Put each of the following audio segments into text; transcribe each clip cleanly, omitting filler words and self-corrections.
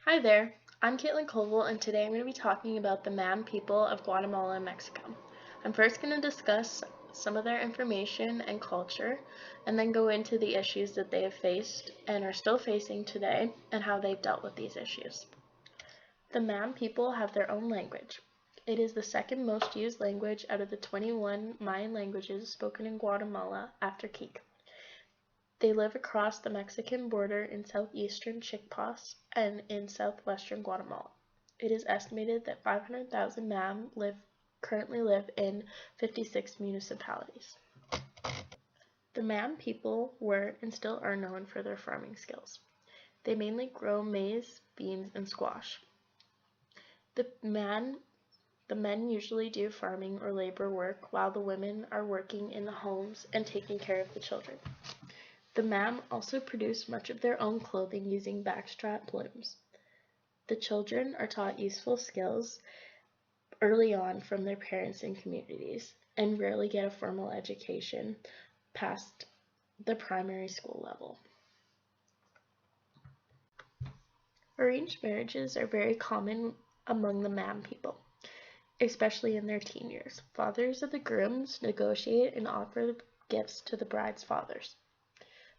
Hi there, I'm Katelyn Koval, and today I'm going to be talking about the Mam people of Guatemala and Mexico. I'm first going to discuss some of their information and culture, and then go into the issues that they have faced and are still facing today, and how they've dealt with these issues. The Mam people have their own language. It is the second most used language out of the 21 Mayan languages spoken in Guatemala after Kik. They live across the Mexican border in southeastern Chiapas and in southwestern Guatemala. It is estimated that 500,000 Mam currently live in 56 municipalities. The Mam people were and still are known for their farming skills. They mainly grow maize, beans, and squash. The men usually do farming or labor work while the women are working in the homes and taking care of the children. The Mam also produce much of their own clothing using backstrap looms. The children are taught useful skills early on from their parents and communities, and rarely get a formal education past the primary school level. Arranged marriages are very common among the Mam people, especially in their teen years. Fathers of the grooms negotiate and offer gifts to the bride's fathers.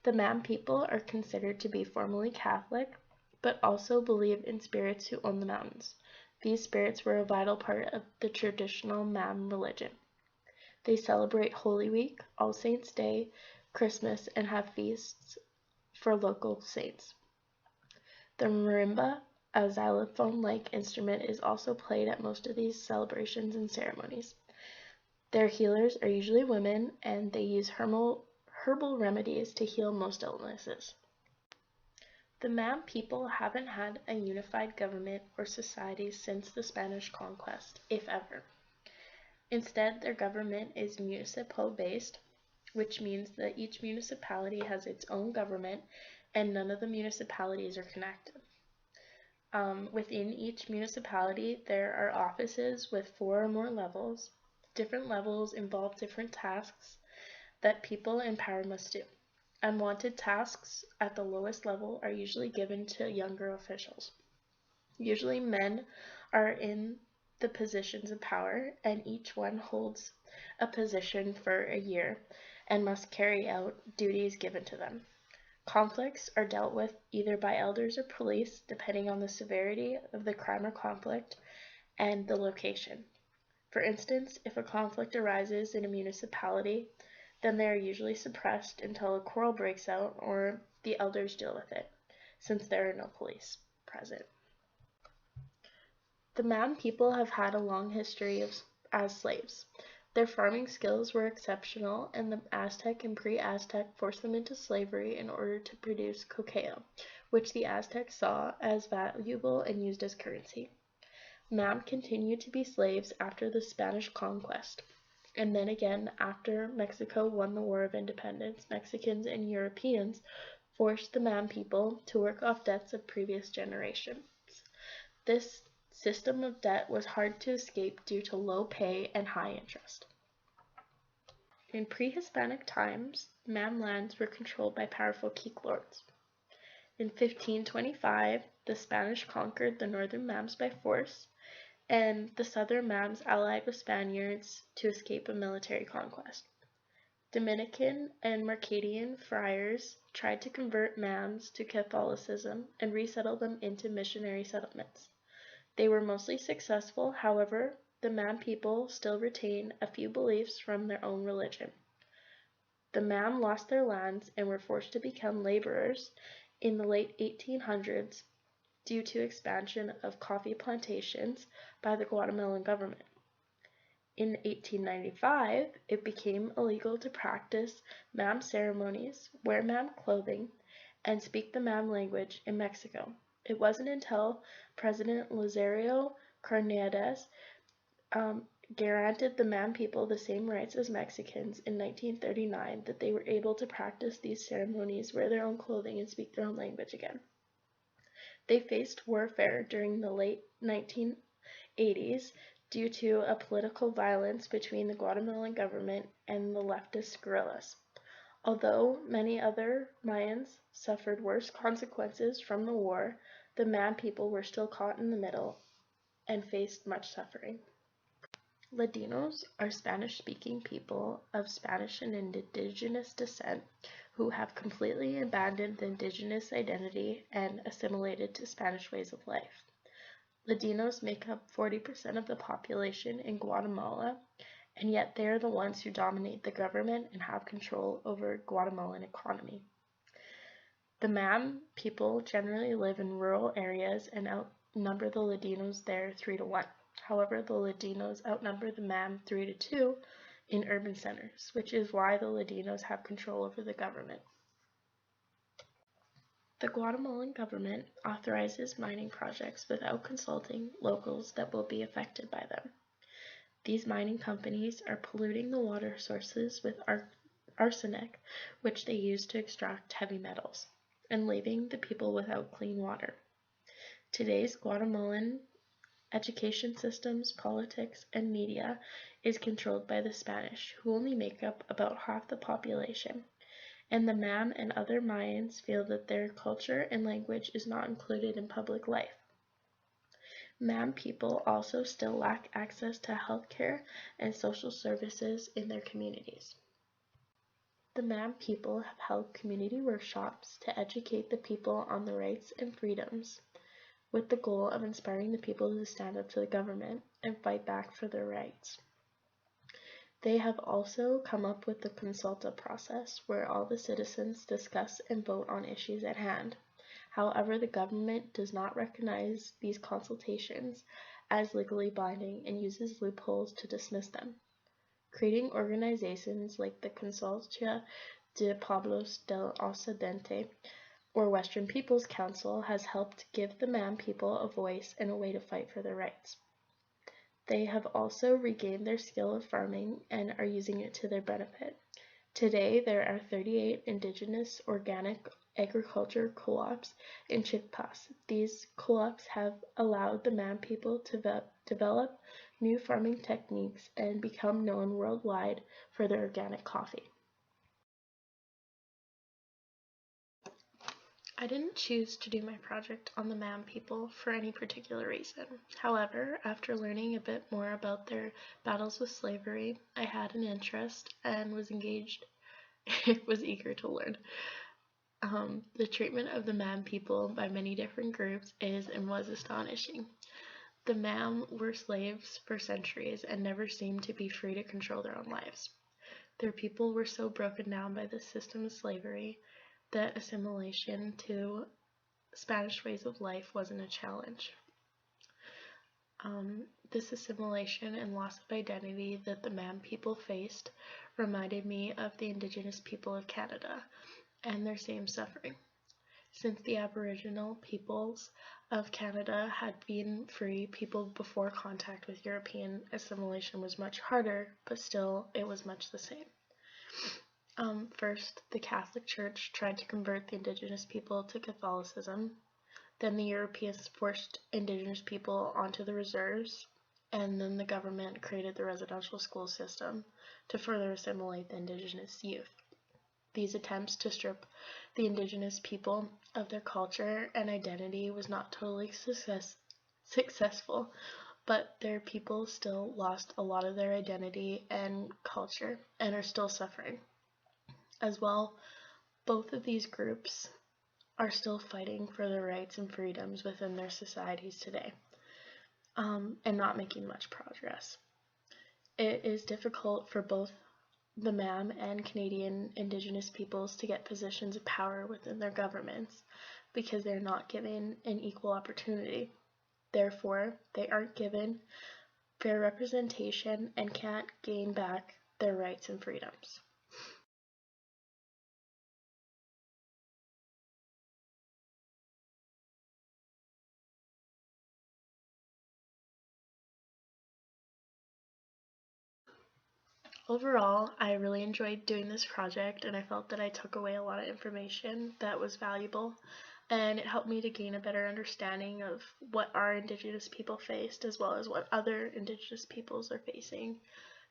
The Mam people are considered to be formally Catholic, but also believe in spirits who own the mountains. These spirits were a vital part of the traditional Mam religion. They celebrate Holy Week, All Saints' Day, Christmas, and have feasts for local saints. The marimba, a xylophone-like instrument, is also played at most of these celebrations and ceremonies. Their healers are usually women, and they use herbal remedies to heal most illnesses. The Mam people haven't had a unified government or society since the Spanish conquest, if ever. Instead, their government is municipal-based, which means that each municipality has its own government and none of the municipalities are connected. Within each municipality, there are offices with 4 or more levels. Different levels involve different tasks that people in power must do. Unwanted tasks at the lowest level are usually given to younger officials. Usually men are in the positions of power, and each one holds a position for a year and must carry out duties given to them. Conflicts are dealt with either by elders or police, depending on the severity of the crime or conflict and the location. For instance, if a conflict arises in a municipality, then they are usually suppressed until a quarrel breaks out or the elders deal with it, since there are no police present. The Mam people have had a long history as slaves. Their farming skills were exceptional, and the Aztec and pre-Aztec forced them into slavery in order to produce cacao, which the Aztecs saw as valuable and used as currency. Mam continued to be slaves after the Spanish conquest, and then again after Mexico won the War of Independence. Mexicans and Europeans forced the Mam people to work off debts of previous generations. This system of debt was hard to escape due to low pay and high interest. In pre-Hispanic times, Mam lands were controlled by powerful Kik lords. In 1525, the Spanish conquered the northern Mams by force, and the southern Mams allied with Spaniards to escape a military conquest. Dominican and Mercadian friars tried to convert Mams to Catholicism and resettle them into missionary settlements. They were mostly successful, however, the Mam people still retain a few beliefs from their own religion. The Mam lost their lands and were forced to become laborers in the late 1800s due to expansion of coffee plantations by the Guatemalan government. In 1895, it became illegal to practice Mam ceremonies, wear Mam clothing, and speak the Mam language in Mexico. It wasn't until President Lazario Carneades granted the Mam people the same rights as Mexicans in 1939 that they were able to practice these ceremonies, wear their own clothing, and speak their own language again. They faced warfare during the late 1980s due to a political violence between the Guatemalan government and the leftist guerrillas. Although many other Mayans suffered worse consequences from the war, The Man people were still caught in the middle and faced much suffering. Ladinos are Spanish-speaking people of Spanish and indigenous descent who have completely abandoned the indigenous identity and assimilated to Spanish ways of life. Ladinos make up 40% of the population in Guatemala, and yet they are the ones who dominate the government and have control over Guatemalan economy. The Mam people generally live in rural areas and outnumber the Ladinos there 3-1. However, the Ladinos outnumber the Mam 3-2 in urban centers, which is why the Ladinos have control over the government. The Guatemalan government authorizes mining projects without consulting locals that will be affected by them. These mining companies are polluting the water sources with arsenic, which they use to extract heavy metals, and leaving the people without clean water. Today's Guatemalan education systems, politics, and media is controlled by the Spanish, who only make up about half the population, and the Mam and other Mayans feel that their culture and language is not included in public life. Mam people also still lack access to healthcare and social services in their communities. The Mam people have held community workshops to educate the people on the rights and freedoms, with the goal of inspiring the people to stand up to the government and fight back for their rights. They have also come up with the consulta process, where all the citizens discuss and vote on issues at hand. However, the government does not recognize these consultations as legally binding and uses loopholes to dismiss them. Creating organizations like the Consulta de Pueblos del Occidente or Western Peoples Council has helped give the Mam people a voice and a way to fight for their rights. They have also regained their skill of farming and are using it to their benefit. Today, there are 38 indigenous organic agriculture co-ops in Chiapas. These co-ops have allowed the Mam people to develop new farming techniques and become known worldwide for their organic coffee. I didn't choose to do my project on the Mam people for any particular reason. However, after learning a bit more about their battles with slavery, I had an interest and was eager to learn. The treatment of the Mam people by many different groups is and was astonishing. The Mam were slaves for centuries and never seemed to be free to control their own lives. Their people were so broken down by the system of slavery that assimilation to Spanish ways of life wasn't a challenge. This assimilation and loss of identity that the Mam people faced reminded me of the Indigenous people of Canada and their same suffering. Since the Aboriginal peoples of Canada had been free people before contact with European, assimilation was much harder, but still it was much the same. First, the Catholic Church tried to convert the Indigenous people to Catholicism. Then the Europeans forced Indigenous people onto the reserves, and then the government created the residential school system to further assimilate the Indigenous youth. These attempts to strip the Indigenous people of their culture and identity was not totally successful, but their people still lost a lot of their identity and culture and are still suffering. As well, both of these groups are still fighting for their rights and freedoms within their societies today, and not making much progress. It is difficult for both the Mam and Canadian Indigenous peoples to get positions of power within their governments because they're not given an equal opportunity. Therefore, they aren't given fair representation and can't gain back their rights and freedoms. Overall, I really enjoyed doing this project, and I felt that I took away a lot of information that was valuable, and it helped me to gain a better understanding of what our Indigenous people faced as well as what other Indigenous peoples are facing,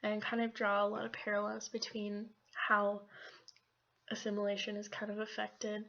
and kind of draw a lot of parallels between how assimilation has kind of affected